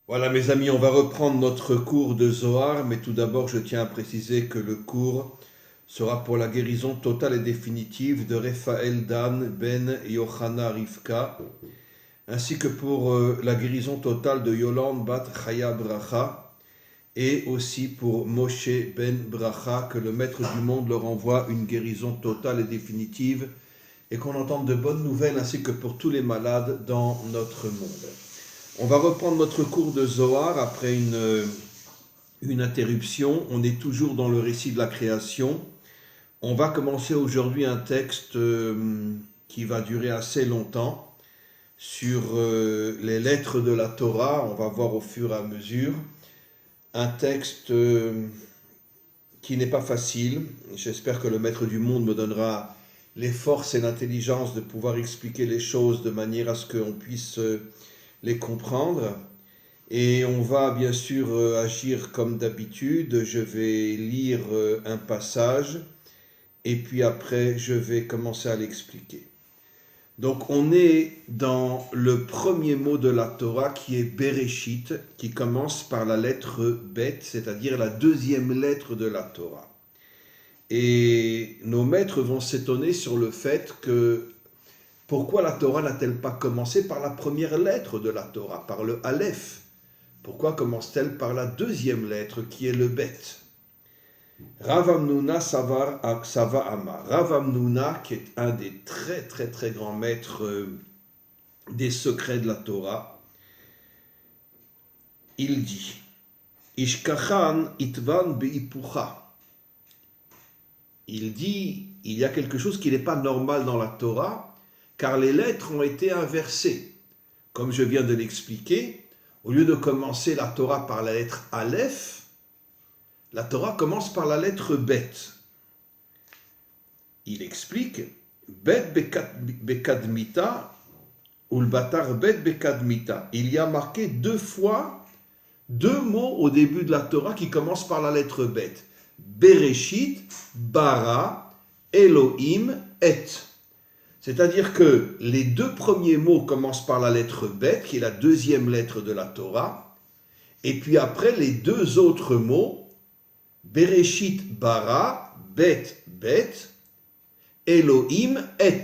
Voilà mes amis, on va reprendre notre cours de Zohar, mais tout d'abord je tiens à préciser que le cours sera pour la guérison totale et définitive de Raphaël Dan Ben Yohana Rivka, ainsi que pour la guérison totale de Yolande Bat Chaya Bracha, et aussi pour Moshe Ben Bracha, que le Maître du monde leur envoie une guérison totale et définitive, et qu'on entende de bonnes nouvelles, ainsi que pour tous les malades dans notre monde. On va reprendre notre cours de Zohar après une interruption. On est toujours dans le récit de la création. On va commencer aujourd'hui un texte qui va durer assez longtemps sur les lettres de la Torah. On va voir au fur et à mesure. Un texte qui n'est pas facile. J'espère que le Maître du monde me donnera les forces et l'intelligence de pouvoir expliquer les choses de manière à ce qu'on puisse les comprendre. Et on va bien sûr agir comme d'habitude. Je vais lire un passage et puis après je vais commencer à l'expliquer. Donc on est dans le premier mot de la Torah qui est Bereshit, qui commence par la lettre Bet, c'est-à-dire la deuxième lettre de la Torah. Et nos maîtres vont s'étonner sur le fait que pourquoi la Torah n'a-t-elle pas commencé par la première lettre de la Torah, par le Aleph? Pourquoi commence-t-elle par la deuxième lettre qui est le Bet? Rav Hamnuna Sava Amar. Rav Hamnuna, qui est un des très très très grands maîtres des secrets de la Torah, il dit Ishkachan itvan beipucha. Il dit il y a quelque chose qui n'est pas normal dans la Torah, car les lettres ont été inversées. Comme je viens de l'expliquer, au lieu de commencer la Torah par la lettre Aleph, la Torah commence par la lettre Bet. Il explique Bet bekadmita ou le batar Bet bekadmita. Il y a marqué deux fois deux mots au début de la Torah qui commencent par la lettre Bet. Bereshit, bara, Elohim, et. C'est-à-dire que les deux premiers mots commencent par la lettre Bet, qui est la deuxième lettre de la Torah, et puis après les deux autres mots, Bereshit bara, Bet, Bet, Elohim et.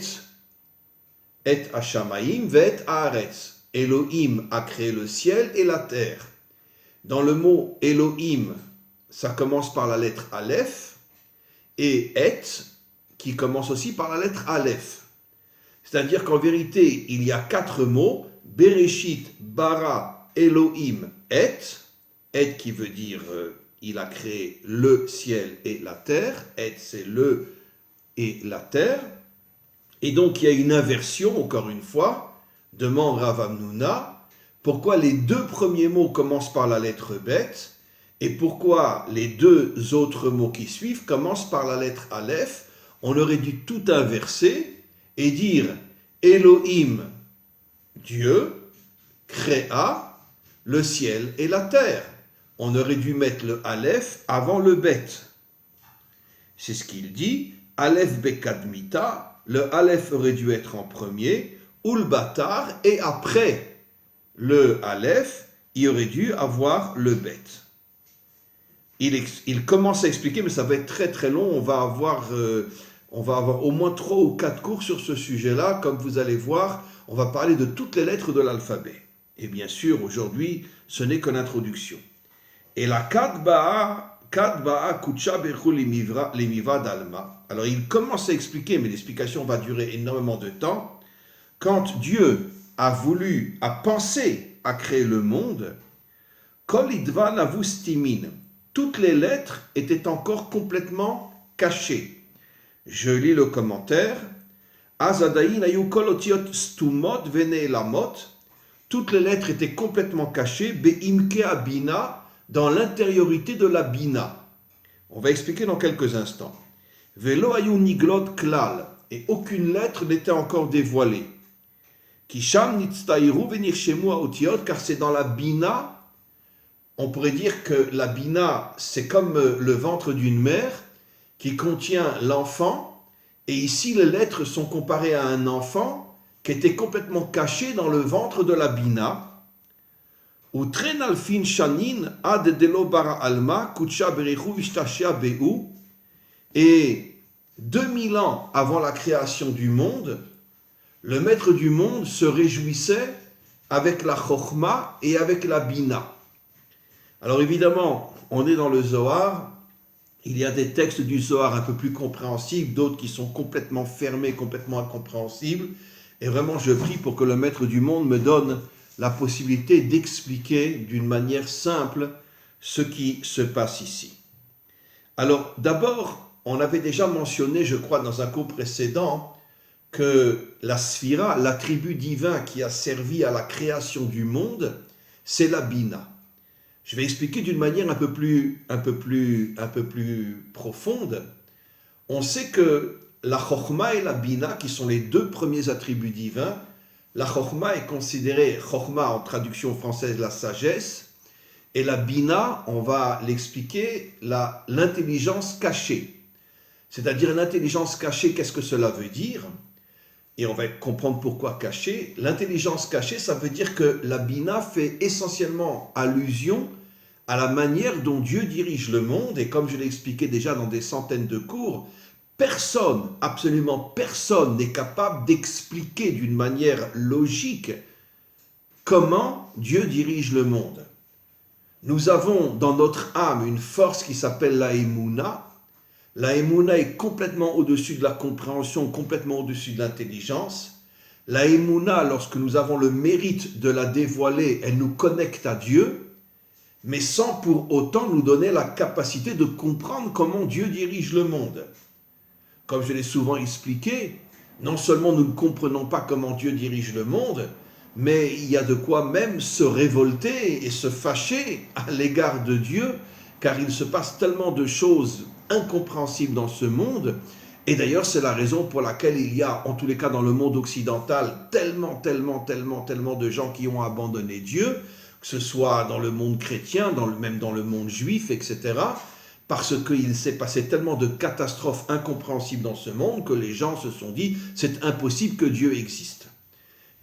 Et Hashamayim, Vet Haaretz. Elohim a créé le ciel et la terre. Dans le mot Elohim, ça commence par la lettre Aleph, et Et, qui commence aussi par la lettre Aleph. C'est-à-dire qu'en vérité, il y a quatre mots, Bereshit, bara, Elohim, et qui veut dire il a créé le ciel et la terre, et c'est le et la terre, et donc il y a une inversion, encore une fois, demande Rav Hamnuna, pourquoi les deux premiers mots commencent par la lettre Bet, et pourquoi les deux autres mots qui suivent commencent par la lettre Aleph. On aurait dû tout inverser, et dire Elohim, Dieu, créa le ciel et la terre. On aurait dû mettre le Aleph avant le Bet. C'est ce qu'il dit, Aleph bekadmita, le Aleph aurait dû être en premier, ou le batar, et après le Aleph, il aurait dû avoir le Bet. Il commence à expliquer, mais ça va être très très long, on va avoir au moins 3 ou 4 cours sur ce sujet-là. Comme vous allez voir, on va parler de toutes les lettres de l'alphabet. Et bien sûr, aujourd'hui, ce n'est que l'introduction. Et la Kadba'a Kucha Bechu Lemiva Dalma. Alors, il commence à expliquer, mais l'explication va durer énormément de temps. Quand Dieu a pensé à créer le monde, Kol Idvan Avustimin, toutes les lettres étaient encore complètement cachées. Je lis le commentaire. Azadaïn ayu kol otiot stumot veneelamot. Toutes les lettres étaient complètement cachées. Beimke abina, dans l'intériorité de la bina. On va expliquer dans quelques instants. Velo ayu niglot klal, et aucune lettre n'était encore dévoilée. Kisham nitztairu venirshemu otiot, car c'est dans la bina. On pourrait dire que la bina, c'est comme le ventre d'une mère qui contient l'enfant, et ici les lettres sont comparées à un enfant qui était complètement caché dans le ventre de la bina. Utren alfin shanin ad delo bara alma kutsha berechu vishtashia behu. Et 2000 ans avant la création du monde, le maître du monde se réjouissait avec la chokhma et avec la bina. Alors évidemment, on est dans le Zohar, il y a des textes du Zohar un peu plus compréhensibles, d'autres qui sont complètement fermés, complètement incompréhensibles, et vraiment je prie pour que le maître du monde me donne la possibilité d'expliquer d'une manière simple ce qui se passe ici. Alors d'abord, on avait déjà mentionné, je crois, dans un cours précédent, que la sphira, l'attribut divin qui a servi à la création du monde, c'est la bina. Je vais expliquer d'une manière un peu plus profonde. On sait que la chokhma et la bina, qui sont les deux premiers attributs divins, la chokhma est considérée, chokhma en traduction française, la sagesse, et la bina, on va l'expliquer, l'intelligence cachée. C'est-à-dire l'intelligence cachée, qu'est-ce que cela veut dire? Et on va comprendre pourquoi cachée. L'intelligence cachée, ça veut dire que la bina fait essentiellement allusion à la manière dont Dieu dirige le monde. Et comme je l'ai expliqué déjà dans des centaines de cours, personne, absolument personne n'est capable d'expliquer d'une manière logique comment Dieu dirige le monde. Nous avons dans notre âme une force qui s'appelle la Emouna. La Emouna est complètement au-dessus de la compréhension, complètement au-dessus de l'intelligence. La Emouna, lorsque nous avons le mérite de la dévoiler, elle nous connecte à Dieu, mais sans pour autant nous donner la capacité de comprendre comment Dieu dirige le monde. Comme je l'ai souvent expliqué, non seulement nous ne comprenons pas comment Dieu dirige le monde, mais il y a de quoi même se révolter et se fâcher à l'égard de Dieu, car il se passe tellement de choses incompréhensible dans ce monde, et d'ailleurs c'est la raison pour laquelle il y a, en tous les cas dans le monde occidental, tellement de gens qui ont abandonné Dieu, que ce soit dans le monde chrétien, même dans le monde juif, etc., parce qu'il s'est passé tellement de catastrophes incompréhensibles dans ce monde que les gens se sont dit, c'est impossible que Dieu existe.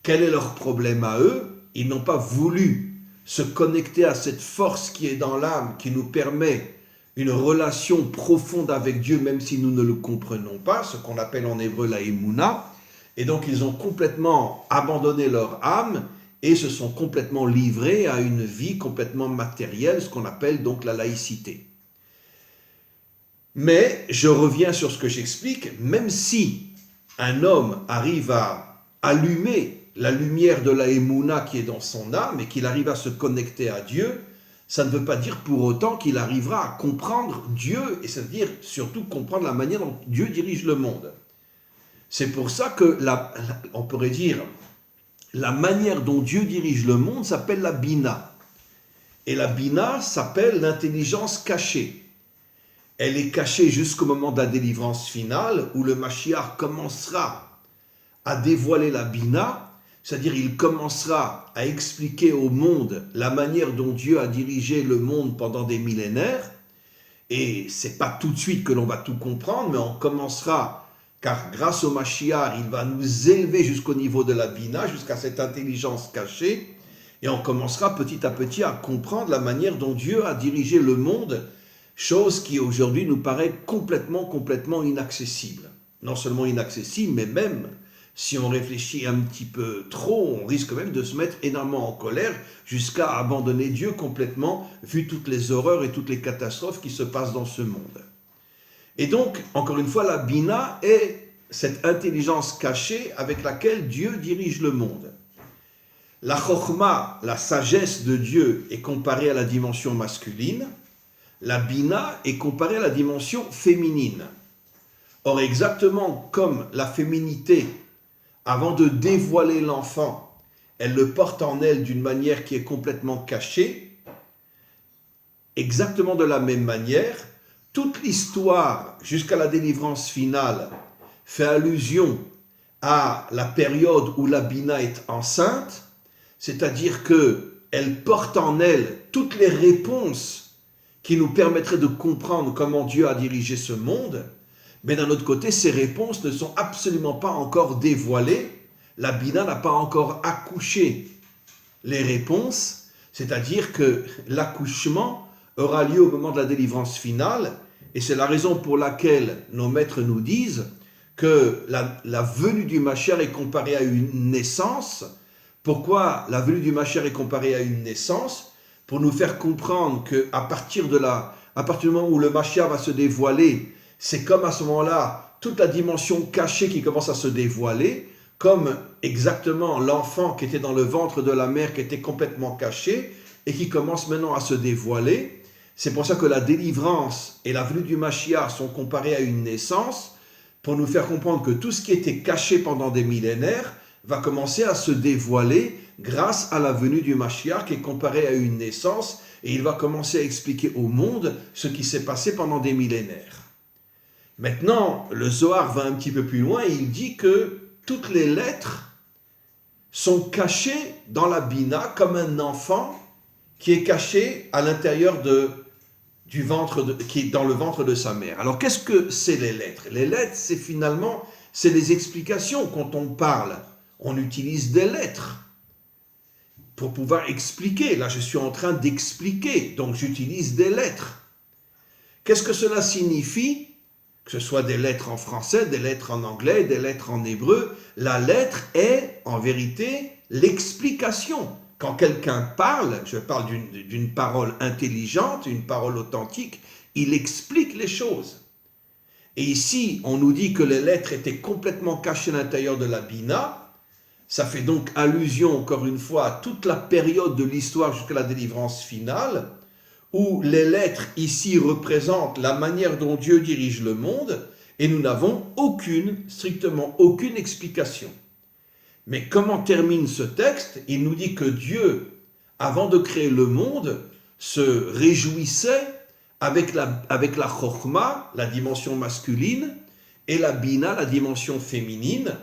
Quel est leur problème à eux? Ils n'ont pas voulu se connecter à cette force qui est dans l'âme, qui nous permet une relation profonde avec Dieu, même si nous ne le comprenons pas, ce qu'on appelle en hébreu la Emouna. Et donc, ils ont complètement abandonné leur âme et se sont complètement livrés à une vie complètement matérielle, ce qu'on appelle donc la laïcité. Mais, je reviens sur ce que j'explique, même si un homme arrive à allumer la lumière de la Emouna qui est dans son âme et qu'il arrive à se connecter à Dieu, ça ne veut pas dire pour autant qu'il arrivera à comprendre Dieu, et c'est-à-dire surtout comprendre la manière dont Dieu dirige le monde. C'est pour ça que, on pourrait dire, la manière dont Dieu dirige le monde s'appelle la Bina. Et la Bina s'appelle l'intelligence cachée. Elle est cachée jusqu'au moment de la délivrance finale, où le Mashiach commencera à dévoiler la Bina, c'est-à-dire il commencera à expliquer au monde la manière dont Dieu a dirigé le monde pendant des millénaires, et c'est pas tout de suite que l'on va tout comprendre, mais on commencera, car grâce au Mashiach, il va nous élever jusqu'au niveau de la Bina, jusqu'à cette intelligence cachée, et on commencera petit à petit à comprendre la manière dont Dieu a dirigé le monde, chose qui aujourd'hui nous paraît complètement inaccessible. Non seulement inaccessible, mais même si on réfléchit un petit peu trop, on risque même de se mettre énormément en colère jusqu'à abandonner Dieu complètement, vu toutes les horreurs et toutes les catastrophes qui se passent dans ce monde. Et donc, encore une fois, la Bina est cette intelligence cachée avec laquelle Dieu dirige le monde. La Chokhma, la sagesse de Dieu, est comparée à la dimension masculine. La Bina est comparée à la dimension féminine. Or, exactement comme la féminité, avant de dévoiler l'enfant, elle le porte en elle d'une manière qui est complètement cachée, exactement de la même manière, toute l'histoire jusqu'à la délivrance finale fait allusion à la période où la Bina est enceinte, c'est-à-dire qu'elle porte en elle toutes les réponses qui nous permettraient de comprendre comment Dieu a dirigé ce monde. Mais d'un autre côté, ces réponses ne sont absolument pas encore dévoilées. La Bina n'a pas encore accouché les réponses. C'est-à-dire que l'accouchement aura lieu au moment de la délivrance finale, et c'est la raison pour laquelle nos maîtres nous disent que la venue du Mashiach est comparée à une naissance. Pourquoi la venue du Mashiach est comparée à une naissance? Pour nous faire comprendre qu'à partir du moment où le Mashiach va se dévoiler, c'est comme à ce moment-là, toute la dimension cachée qui commence à se dévoiler, comme exactement l'enfant qui était dans le ventre de la mère, qui était complètement caché, et qui commence maintenant à se dévoiler. C'est pour ça que la délivrance et la venue du Mashiach sont comparées à une naissance, pour nous faire comprendre que tout ce qui était caché pendant des millénaires va commencer à se dévoiler grâce à la venue du Mashiach qui est comparée à une naissance, et il va commencer à expliquer au monde ce qui s'est passé pendant des millénaires. Maintenant, le Zohar va un petit peu plus loin et il dit que toutes les lettres sont cachées dans la Bina comme un enfant qui est caché à l'intérieur qui est dans le ventre de sa mère. Alors qu'est-ce que c'est les lettres? Les lettres, c'est les explications. Quand on parle, on utilise des lettres pour pouvoir expliquer. Là, je suis en train d'expliquer, donc j'utilise des lettres. Qu'est-ce que cela signifie? Que ce soit des lettres en français, des lettres en anglais, des lettres en hébreu, la lettre est en vérité l'explication. Quand quelqu'un parle, je parle d'une parole intelligente, une parole authentique, il explique les choses. Et ici, on nous dit que les lettres étaient complètement cachées à l'intérieur de la Bina. Ça fait donc allusion, encore une fois, à toute la période de l'histoire jusqu'à la délivrance finale, où les lettres ici représentent la manière dont Dieu dirige le monde, et nous n'avons strictement aucune explication. Mais comment termine ce texte? Il nous dit que Dieu, avant de créer le monde, se réjouissait avec la Chokhma, la dimension masculine, et la Bina, la dimension féminine,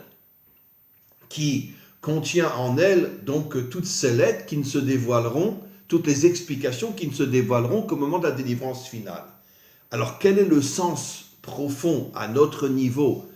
qui contient en elle donc toutes ces lettres qui ne se dévoileront, toutes les explications qui ne se dévoileront qu'au moment de la délivrance finale. Alors quel est le sens profond à notre niveau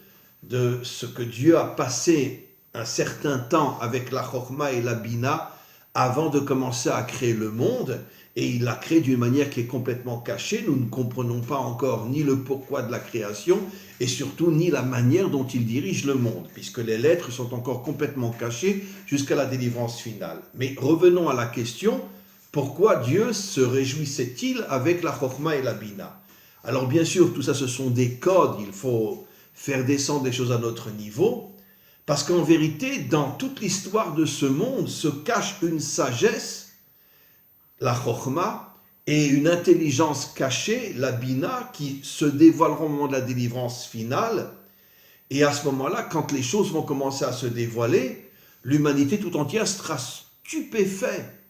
de ce que Dieu a passé un certain temps avec la Chokhma et la Bina avant de commencer à créer le monde, et il l'a créé d'une manière qui est complètement cachée. Nous ne comprenons pas encore ni le pourquoi de la création et surtout ni la manière dont il dirige le monde, puisque les lettres sont encore complètement cachées jusqu'à la délivrance finale. Mais revenons à la question, pourquoi Dieu se réjouissait-il avec la Chokhma et la Bina? Alors bien sûr, tout ça ce sont des codes, il faut faire descendre des choses à notre niveau, parce qu'en vérité, dans toute l'histoire de ce monde se cache une sagesse, la Chokhma, et une intelligence cachée, la Bina, qui se dévoileront au moment de la délivrance finale. Et à ce moment-là, quand les choses vont commencer à se dévoiler, l'humanité tout entière sera stupéfaite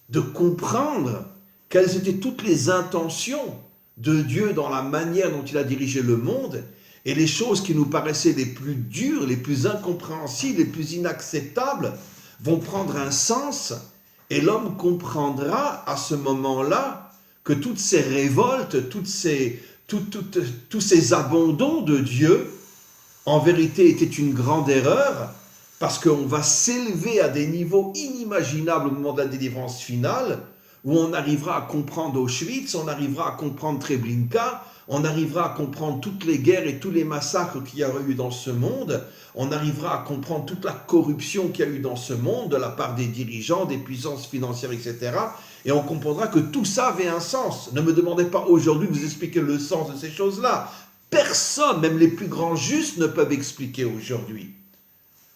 de comprendre quelles étaient toutes les intentions de Dieu dans la manière dont il a dirigé le monde, et les choses qui nous paraissaient les plus dures, les plus incompréhensibles, les plus inacceptables, vont prendre un sens, et l'homme comprendra à ce moment-là que toutes ces révoltes, tous ces abandons de Dieu, en vérité étaient une grande erreur, parce qu'on va s'élever à des niveaux inimaginables au moment de la délivrance finale, où on arrivera à comprendre Auschwitz, on arrivera à comprendre Treblinka, on arrivera à comprendre toutes les guerres et tous les massacres qu'il y a eu dans ce monde, on arrivera à comprendre toute la corruption qu'il y a eu dans ce monde de la part des dirigeants, des puissances financières, etc. Et on comprendra que tout ça avait un sens. Ne me demandez pas aujourd'hui de vous expliquer le sens de ces choses-là. Personne, même les plus grands justes, ne peuvent expliquer aujourd'hui.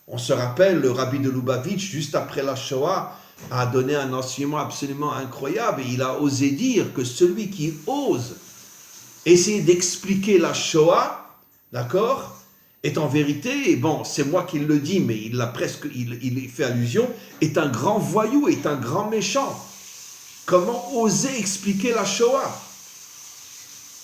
On se rappelle, le rabbi de Lubavitch, juste après la Shoah, a donné un enseignement absolument incroyable. Et il a osé dire que celui qui ose essayer d'expliquer la Shoah, d'accord, est en vérité, et bon, c'est moi qui le dis, mais il fait allusion, est un grand voyou, est un grand méchant. Comment oser expliquer la Shoah?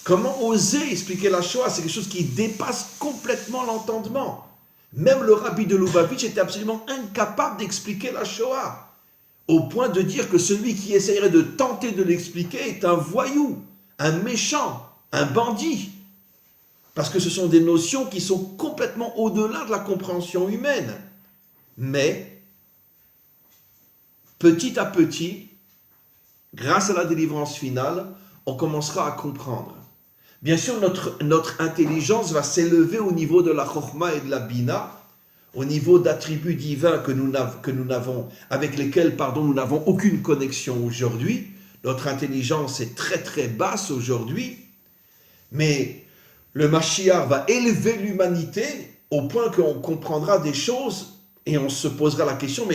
Comment oser expliquer la Shoah? C'est quelque chose qui dépasse complètement l'entendement. Même le rabbi de Lubavitch était absolument incapable d'expliquer la Shoah, au point de dire que celui qui essayerait de tenter de l'expliquer est un voyou, un méchant, un bandit. Parce que ce sont des notions qui sont complètement au-delà de la compréhension humaine. Mais, petit à petit, grâce à la délivrance finale, on commencera à comprendre. Bien sûr, notre intelligence va s'élever au niveau de la Chokhma et de la Bina, au niveau d'attributs divins avec lesquels nous n'avons aucune connexion aujourd'hui. Notre intelligence est très très basse aujourd'hui, mais le Mashiach va élever l'humanité au point qu'on comprendra des choses et on se posera la question,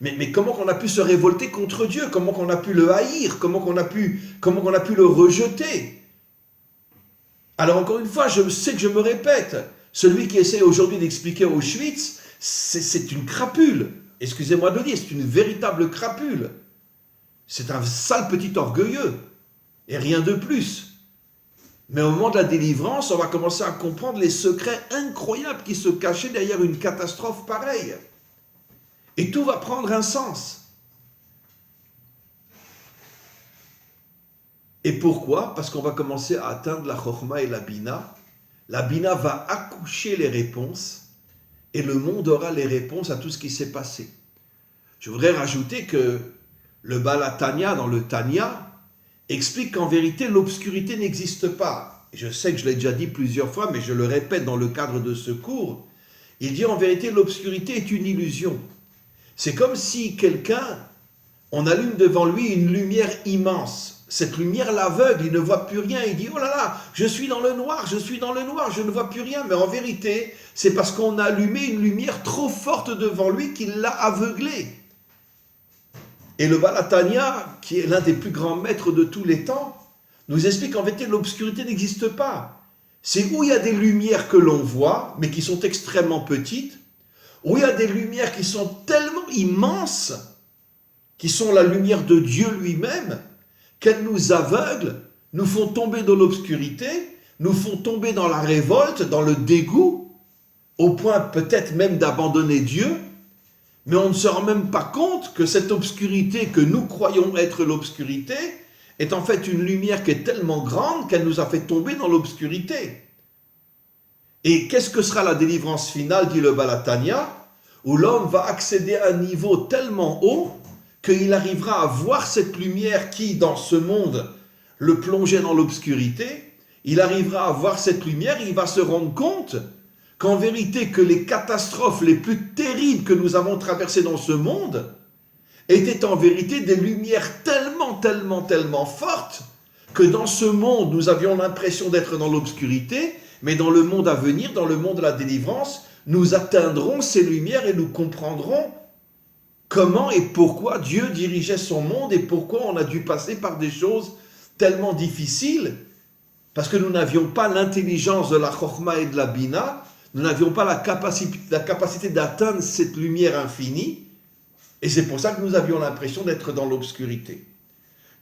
mais comment qu'on a pu se révolter contre Dieu? Comment qu'on a pu le haïr? Comment qu'on a pu le rejeter? Alors encore une fois, je sais que je me répète, celui qui essaie aujourd'hui d'expliquer Auschwitz, c'est une crapule. Excusez-moi de le dire, c'est une véritable crapule. C'est un sale petit orgueilleux, et rien de plus. Mais au moment de la délivrance, on va commencer à comprendre les secrets incroyables qui se cachaient derrière une catastrophe pareille. Et tout va prendre un sens. Et pourquoi? Parce qu'on va commencer à atteindre la Chokhma et la Bina. La Bina va accoucher les réponses, et le monde aura les réponses à tout ce qui s'est passé. Je voudrais rajouter que le Baal HaTanya, dans le Tanya, explique qu'en vérité, l'obscurité n'existe pas. Je sais que je l'ai déjà dit plusieurs fois, mais je le répète dans le cadre de ce cours. Il dit en vérité, l'obscurité est une illusion. C'est comme si on allume devant lui une lumière immense. Cette lumière l'aveugle, il ne voit plus rien. Il dit, oh là là, je suis dans le noir, je ne vois plus rien. Mais en vérité, c'est parce qu'on a allumé une lumière trop forte devant lui qu'il l'a aveuglé. Et le Baal HaTanya, qui est l'un des plus grands maîtres de tous les temps, nous explique qu'en vérité, l'obscurité n'existe pas. C'est où il y a des lumières que l'on voit, mais qui sont extrêmement petites, où il y a des lumières qui sont tellement immenses, qui sont la lumière de Dieu lui-même, qu'elles nous aveuglent, nous font tomber dans l'obscurité, nous font tomber dans la révolte, dans le dégoût, au point peut-être même d'abandonner Dieu, mais on ne se rend même pas compte que cette obscurité que nous croyons être l'obscurité est en fait une lumière qui est tellement grande qu'elle nous a fait tomber dans l'obscurité. Et qu'est-ce que sera la délivrance finale, dit le Baal HaTanya, où l'homme va accéder à un niveau tellement haut qu'il arrivera à voir cette lumière qui, dans ce monde, le plongeait dans l'obscurité. Il arrivera à voir cette lumière, il va se rendre compte qu'en vérité, que les catastrophes les plus terribles que nous avons traversées dans ce monde étaient en vérité des lumières tellement fortes que dans ce monde, nous avions l'impression d'être dans l'obscurité, mais dans le monde à venir, dans le monde de la délivrance, nous atteindrons ces lumières et nous comprendrons comment et pourquoi Dieu dirigeait son monde et pourquoi on a dû passer par des choses tellement difficiles, parce que nous n'avions pas l'intelligence de la Chokhma et de la Bina, nous n'avions pas la capacité d'atteindre cette lumière infinie, et c'est pour ça que nous avions l'impression d'être dans l'obscurité.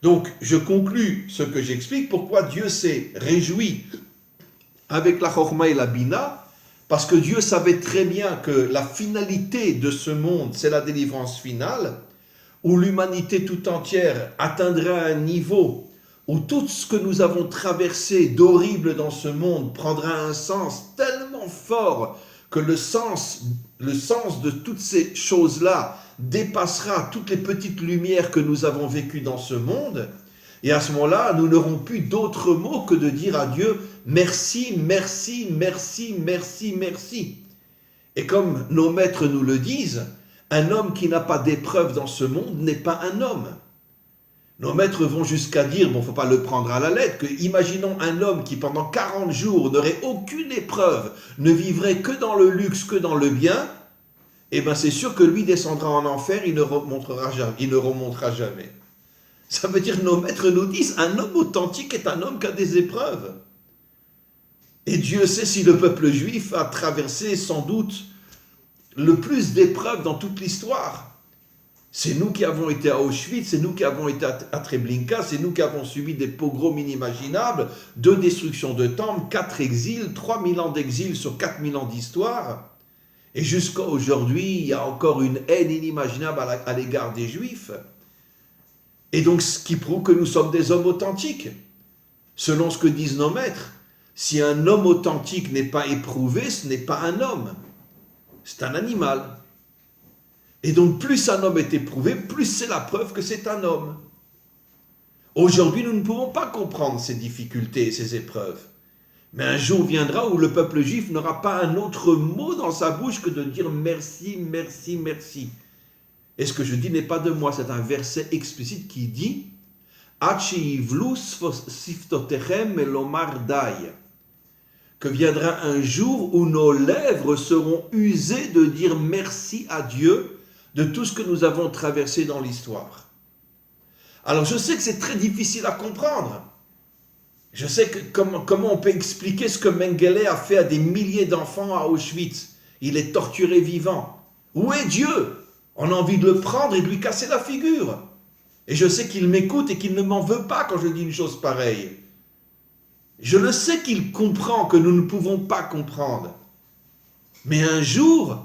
Donc, je conclus ce que j'explique, pourquoi Dieu s'est réjoui avec la Chokhma et la Bina, parce que Dieu savait très bien que la finalité de ce monde, c'est la délivrance finale, où l'humanité tout entière atteindra un niveau où tout ce que nous avons traversé d'horrible dans ce monde prendra un sens tellement fort que le sens de toutes ces choses-là dépassera toutes les petites lumières que nous avons vécues dans ce monde. Et à ce moment-là, nous n'aurons plus d'autres mots que de dire à Dieu « merci, merci, merci, merci, merci ». Et comme nos maîtres nous le disent, un homme qui n'a pas d'épreuve dans ce monde n'est pas un homme. Nos maîtres vont jusqu'à dire, bon, il ne faut pas le prendre à la lettre, que imaginons un homme qui pendant 40 jours n'aurait aucune épreuve, ne vivrait que dans le luxe, que dans le bien, eh bien c'est sûr que lui descendra en enfer, il ne remontera jamais. Ça veut dire que nos maîtres nous disent, un homme authentique est un homme qui a des épreuves. Et Dieu sait si le peuple juif a traversé sans doute le plus d'épreuves dans toute l'histoire. C'est nous qui avons été à Auschwitz, c'est nous qui avons été à Treblinka, c'est nous qui avons subi des pogroms inimaginables, 2 destructions de temples, 4 exils, 3000 ans d'exil sur 4000 ans d'histoire. Et jusqu'à aujourd'hui, il y a encore une haine inimaginable à l'égard des Juifs. Et donc, ce qui prouve que nous sommes des hommes authentiques. Selon ce que disent nos maîtres, si un homme authentique n'est pas éprouvé, ce n'est pas un homme. C'est un animal. Et donc, plus un homme est éprouvé, plus c'est la preuve que c'est un homme. Aujourd'hui, nous ne pouvons pas comprendre ces difficultés et ces épreuves. Mais un jour viendra où le peuple juif n'aura pas un autre mot dans sa bouche que de dire merci, merci, merci. Et ce que je dis n'est pas de moi, c'est un verset explicite qui dit que viendra un jour où nos lèvres seront usées de dire merci à Dieu de tout ce que nous avons traversé dans l'histoire. Alors je sais que c'est très difficile à comprendre. Je sais que comment on peut expliquer ce que Mengele a fait à des milliers d'enfants à Auschwitz. Il est torturé vivant. Où est Dieu? On a envie de le prendre et de lui casser la figure. Et je sais qu'il m'écoute et qu'il ne m'en veut pas quand je dis une chose pareille. Je le sais qu'il comprend que nous ne pouvons pas comprendre. Mais un jour,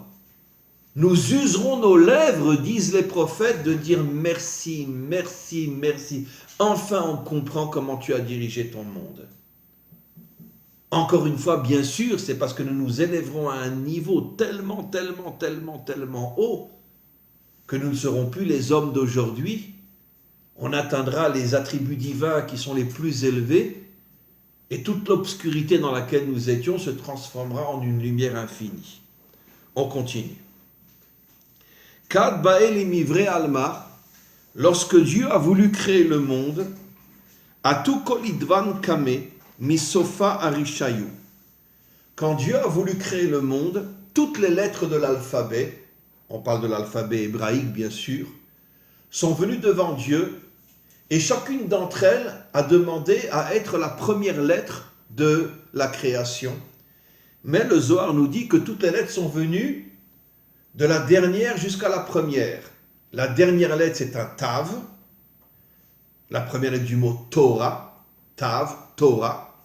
nous userons nos lèvres, disent les prophètes, de dire merci, merci, merci. Enfin, on comprend comment tu as dirigé ton monde. Encore une fois, bien sûr, c'est parce que nous nous élèverons à un niveau tellement, tellement, tellement, tellement haut que nous ne serons plus les hommes d'aujourd'hui. On atteindra les attributs divins qui sont les plus élevés et toute l'obscurité dans laquelle nous étions se transformera en une lumière infinie. On continue. Kad ba'el imivre alma, lorsque Dieu a voulu créer le monde, atu kolidvan kame misofa arishayu. Quand Dieu a voulu créer le monde, toutes les lettres de l'alphabet, on parle de l'alphabet hébraïque bien sûr, sont venues devant Dieu et chacune d'entre elles a demandé à être la première lettre de la création. Mais le Zohar nous dit que toutes les lettres sont venues de la dernière jusqu'à la première. La dernière lettre, c'est un Tav. La première lettre du mot Torah, Tav, Torah.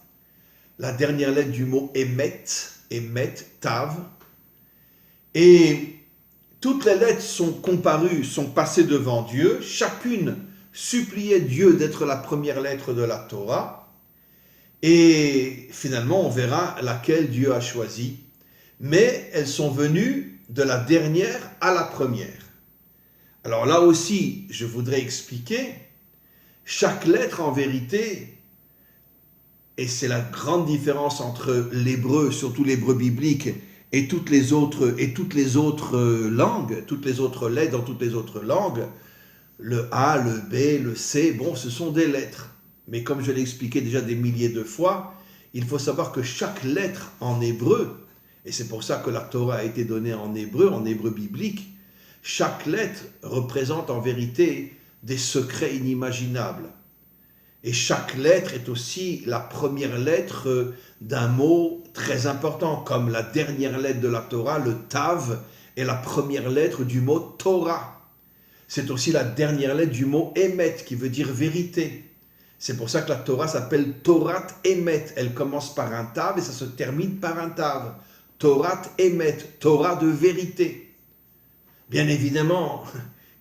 La dernière lettre du mot Emet, Emet, Tav. Et toutes les lettres sont comparues, sont passées devant Dieu. Chacune suppliait Dieu d'être la première lettre de la Torah. Et finalement, on verra laquelle Dieu a choisi. Mais elles sont venues de la dernière à la première. Alors là aussi, je voudrais expliquer, chaque lettre en vérité, et c'est la grande différence entre l'hébreu, surtout l'hébreu biblique, et toutes les autres langues, toutes les autres lettres dans toutes les autres langues, le A, le B, le C, bon, ce sont des lettres. Mais comme je l'ai expliqué déjà des milliers de fois, il faut savoir que chaque lettre en hébreu, et c'est pour ça que la Torah a été donnée en hébreu biblique, chaque lettre représente en vérité des secrets inimaginables. Et chaque lettre est aussi la première lettre d'un mot très important, comme la dernière lettre de la Torah, le Tav, est la première lettre du mot Torah. C'est aussi la dernière lettre du mot Emet, qui veut dire vérité. C'est pour ça que la Torah s'appelle Torat Emet. Elle commence par un Tav et ça se termine par un Tav. Torat Emet, Torah de vérité. Bien évidemment,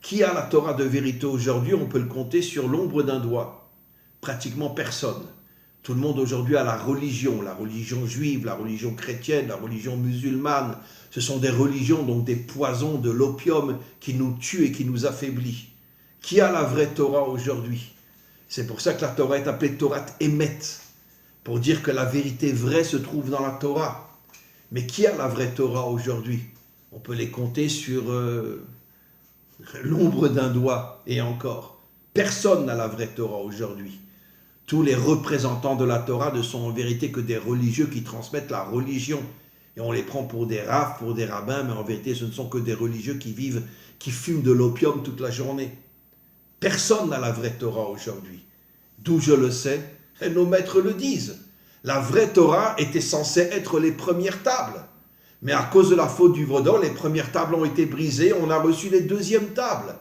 qui a la Torah de vérité aujourd'hui? On peut le compter sur l'ombre d'un doigt. Pratiquement personne. Tout le monde aujourd'hui a la religion juive, la religion chrétienne, la religion musulmane. Ce sont des religions, donc des poisons, de l'opium qui nous tuent et qui nous affaiblit. Qui a la vraie Torah aujourd'hui? C'est pour ça que la Torah est appelée Torat Emet, pour dire que la vérité vraie se trouve dans la Torah. Mais qui a la vraie Torah aujourd'hui? On peut les compter sur l'ombre d'un doigt et encore. Personne n'a la vraie Torah aujourd'hui. Tous les représentants de la Torah ne sont en vérité que des religieux qui transmettent la religion. Et on les prend pour des raves, pour des rabbins, mais en vérité ce ne sont que des religieux qui fument de l'opium toute la journée. Personne n'a la vraie Torah aujourd'hui. D'où je le sais, et nos maîtres le disent. La vraie Torah était censée être les premières tables. Mais à cause de la faute du Vaudor, les premières tables ont été brisées, on a reçu les deuxièmes tables.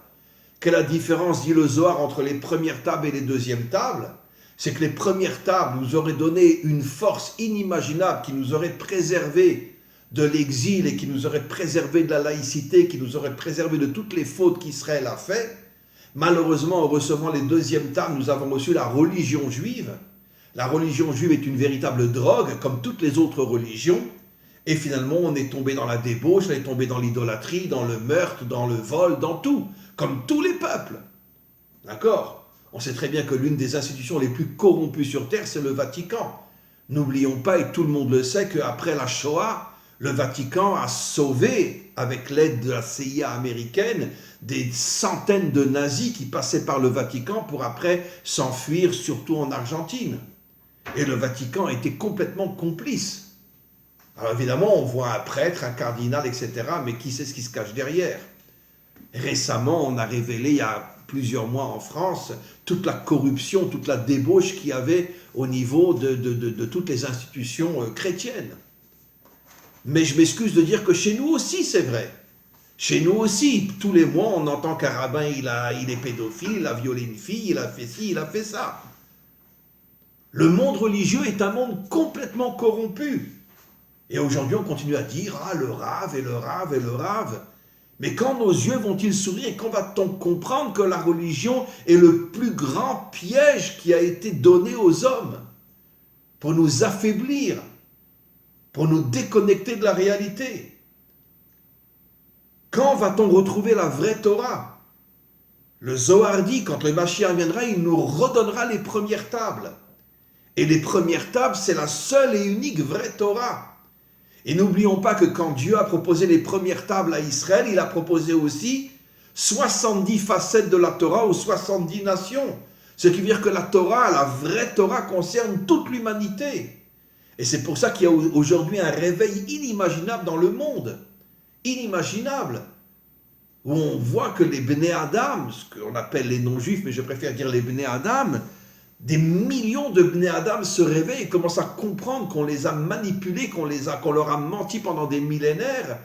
Quelle est la différence, dit le Zohar, entre les premières tables et les deuxièmes tables? C'est que les premières tables nous auraient donné une force inimaginable qui nous aurait préservé de l'exil et qui nous aurait préservé de la laïcité, qui nous aurait préservé de toutes les fautes qu'Israël a fait. Malheureusement, en recevant les deuxièmes tables, nous avons reçu la religion juive. La religion juive est une véritable drogue, comme toutes les autres religions. Et finalement, on est tombé dans la débauche, on est tombé dans l'idolâtrie, dans le meurtre, dans le vol, dans tout, comme tous les peuples. D'accord? On sait très bien que l'une des institutions les plus corrompues sur Terre, c'est le Vatican. N'oublions pas, et tout le monde le sait, qu'après la Shoah, le Vatican a sauvé, avec l'aide de la CIA américaine, des centaines de nazis qui passaient par le Vatican pour après s'enfuir, surtout en Argentine. Et le Vatican était complètement complice. Alors évidemment, on voit un prêtre, un cardinal, etc., mais qui sait ce qui se cache derrière? Récemment, on a révélé, il y a plusieurs mois en France, toute la corruption, toute la débauche qu'il y avait au niveau de toutes les institutions chrétiennes. Mais je m'excuse de dire que chez nous aussi, c'est vrai. Chez nous aussi, tous les mois, on entend qu'un rabbin, il est pédophile, il a violé une fille, il a fait ci, il a fait ça. Le monde religieux est un monde complètement corrompu. Et aujourd'hui, on continue à dire, ah, le rave et le rave et le rave. Mais quand nos yeux vont-ils s'ouvrir et quand va-t-on comprendre que la religion est le plus grand piège qui a été donné aux hommes pour nous affaiblir, pour nous déconnecter de la réalité? Quand va-t-on retrouver la vraie Torah? Le Zohar dit, quand le Mashiach viendra, il nous redonnera les premières tables. Et les premières tables, c'est la seule et unique vraie Torah. Et n'oublions pas que quand Dieu a proposé les premières tables à Israël, il a proposé aussi 70 facettes de la Torah aux 70 nations. Ce qui veut dire que la Torah, la vraie Torah, concerne toute l'humanité. Et c'est pour ça qu'il y a aujourd'hui un réveil inimaginable dans le monde. Inimaginable. Où on voit que les Bnei Adam, ce qu'on appelle les non-juifs, mais je préfère dire les Bnei Adam, des millions de Bnei Adam se réveillent et commencent à comprendre qu'on les a manipulés, qu'on leur a menti pendant des millénaires,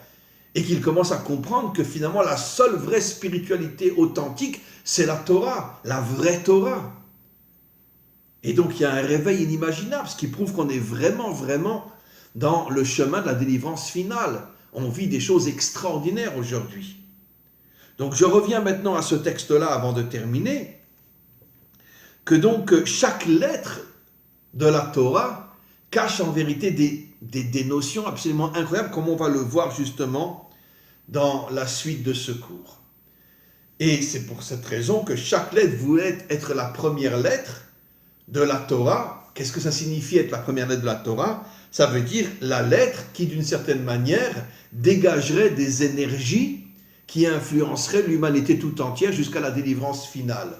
et qu'ils commencent à comprendre que finalement la seule vraie spiritualité authentique, c'est la Torah, la vraie Torah. Et donc il y a un réveil inimaginable, ce qui prouve qu'on est vraiment dans le chemin de la délivrance finale. On vit des choses extraordinaires aujourd'hui. Donc je reviens maintenant à ce texte-là avant de terminer, que donc chaque lettre de la Torah cache en vérité des notions absolument incroyables, comme on va le voir justement dans la suite de ce cours. Et c'est pour cette raison que chaque lettre voulait être la première lettre de la Torah. Qu'est-ce que ça signifie être la première lettre de la Torah? Ça veut dire la lettre qui, d'une certaine manière, dégagerait des énergies qui influenceraient l'humanité tout entière jusqu'à la délivrance finale.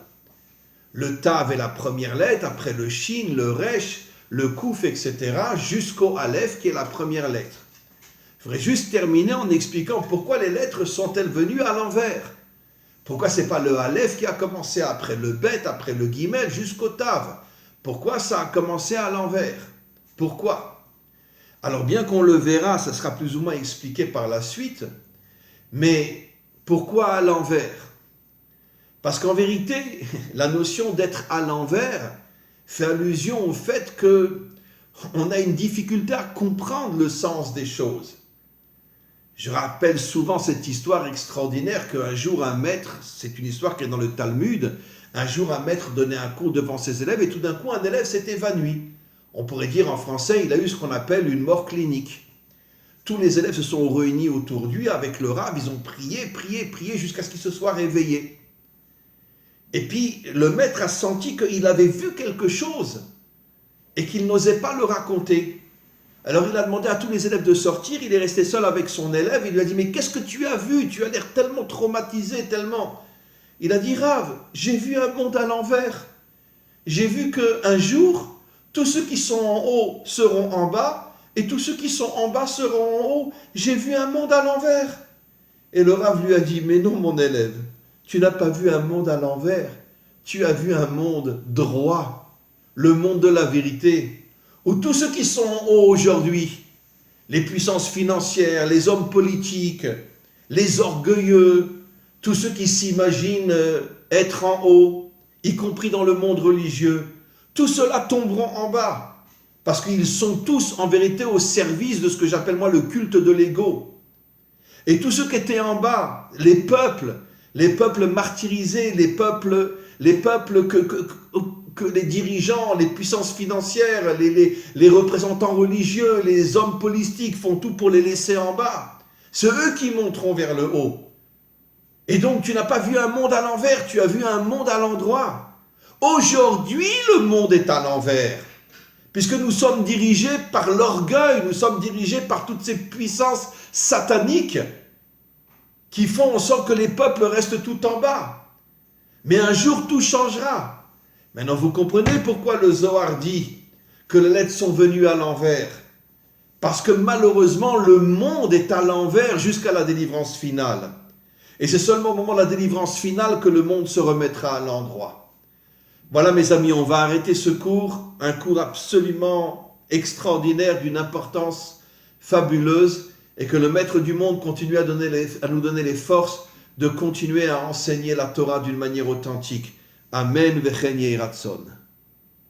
Le Tav est la première lettre, après le Shin, le Resh, le Kouf, etc., jusqu'au Aleph qui est la première lettre. Je voudrais juste terminer en expliquant pourquoi les lettres sont-elles venues à l'envers. Pourquoi ce n'est pas le Aleph qui a commencé après le Bet, après le Gimel, jusqu'au Tav? Pourquoi ça a commencé à l'envers? Pourquoi? Alors bien qu'on le verra, ça sera plus ou moins expliqué par la suite, mais pourquoi à l'envers? Parce qu'en vérité, la notion d'être à l'envers fait allusion au fait qu'on a une difficulté à comprendre le sens des choses. Je rappelle souvent cette histoire extraordinaire qu'un jour un maître, c'est une histoire qui est dans le Talmud, un jour un maître donnait un cours devant ses élèves et tout d'un coup un élève s'est évanoui. On pourrait dire en français, il a eu ce qu'on appelle une mort clinique. Tous les élèves se sont réunis autour de lui avec le rabbin, ils ont prié jusqu'à ce qu'il se soit réveillé. Et puis, le maître a senti qu'il avait vu quelque chose et qu'il n'osait pas le raconter. Alors, il a demandé à tous les élèves de sortir, il est resté seul avec son élève, il lui a dit « Mais qu'est-ce que tu as vu? Tu as l'air tellement traumatisé, tellement... » Il a dit « Rav, j'ai vu un monde à l'envers. J'ai vu qu'un jour, tous ceux qui sont en haut seront en bas, et tous ceux qui sont en bas seront en haut. J'ai vu un monde à l'envers. » Et le Rav lui a dit « Mais non, mon élève. Tu n'as pas vu un monde à l'envers, tu as vu un monde droit, le monde de la vérité, où tous ceux qui sont en haut aujourd'hui, les puissances financières, les hommes politiques, les orgueilleux, tous ceux qui s'imaginent être en haut, y compris dans le monde religieux, tous ceux-là tomberont en bas, parce qu'ils sont tous en vérité au service de ce que j'appelle moi le culte de l'ego. Et tous ceux qui étaient en bas, les peuples martyrisés, les peuples que les dirigeants, les puissances financières, les représentants religieux, les hommes politiques font tout pour les laisser en bas. C'est eux qui monteront vers le haut. Et donc tu n'as pas vu un monde à l'envers, tu as vu un monde à l'endroit, Aujourd'hui, le monde est à l'envers, puisque nous sommes dirigés par l'orgueil, nous sommes dirigés par toutes ces puissances sataniques qui font en sorte que les peuples restent tout en bas. Mais un jour, tout changera. Maintenant, vous comprenez pourquoi le Zohar dit que les lettres sont venues à l'envers. Parce que malheureusement, le monde est à l'envers jusqu'à la délivrance finale. Et c'est seulement au moment de la délivrance finale que le monde se remettra à l'endroit. Voilà mes amis, on va arrêter ce cours, un cours absolument extraordinaire, d'une importance fabuleuse, et que le Maître du monde continue à nous donner les forces de continuer à enseigner la Torah d'une manière authentique. Amen, Vechen Yehi Ratzon.